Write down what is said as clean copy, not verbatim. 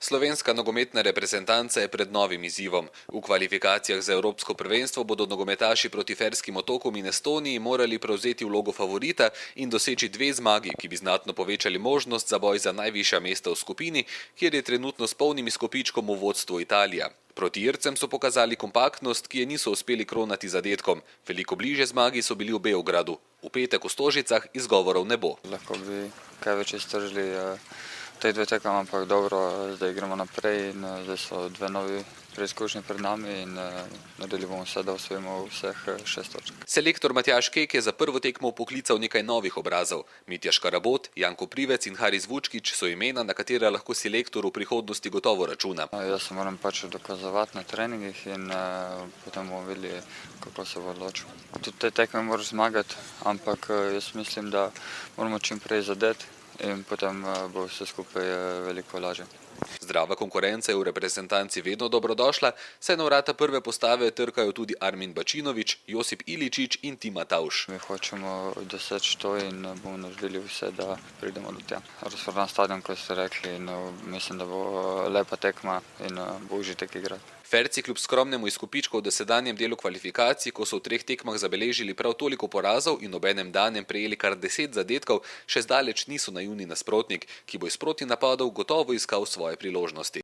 Slovenska nogometna reprezentanca je pred novim izzivom. V kvalifikacijah za Evropsko prvenstvo bodo nogometaši proti Ferskim otokom in Estoniji morali prevzeti vlogo favorita in doseči 2 zmagi, ki bi znatno povečali možnost za boj za najvišja mesta v skupini, kjer je trenutno s polnim izkupičkom v vodstvu Italija. Proti Ircem so pokazali kompaktnost, ki je niso uspeli kronati zadetkom. Veliko bliže zmagi so bili v Beogradu. V petek v Stožicah izgovorov ne bo. Lahko bi kaj več iztržili tej 2 tekam, ampak dobro, zdaj gremo naprej in zdaj so 2 novi preizkušnji pred nami in naredili bomo vse, da osvojimo vseh 6 točk. Selektor Matjaž Kek je za prvo tekmo poklical nekaj novih obrazov. Mitja Škarabot, Janko Privec in Haris Vučkić so imena, na katera lahko selektor v prihodnosti gotovo računa. Jaz se moram pač dokazovati na treningih in potem bomo videli, kako se bo odločil. Tudi te tekme moraš zmagati, ampak jaz mislim, da moramo čim prej zadeti in potem bo vse skupaj veliko lažje. Zdrava konkurenca je v reprezentanci vedno dobrodošla, saj na vrata prve postave trkajo tudi Armin Bačinović, Josip Iličić in Tima Tauš. Mi hočemo doseči to in bomo naredili vse, da pridemo do tja. Razprodan stadion, kot ste rekli, in mislim, da bo lepa tekma in bo užitek igrati. Ferci kljub skromnemu izkupičku v dosedanjem delu kvalifikacij, ko so v 3 tekmah zabeležili prav toliko porazov in obenem danem prejeli kar 10 zadetkov, še zdaleč niso naivni nasprotnik, ki bo iz protinapadov gotovo iskal svoje priložnosti.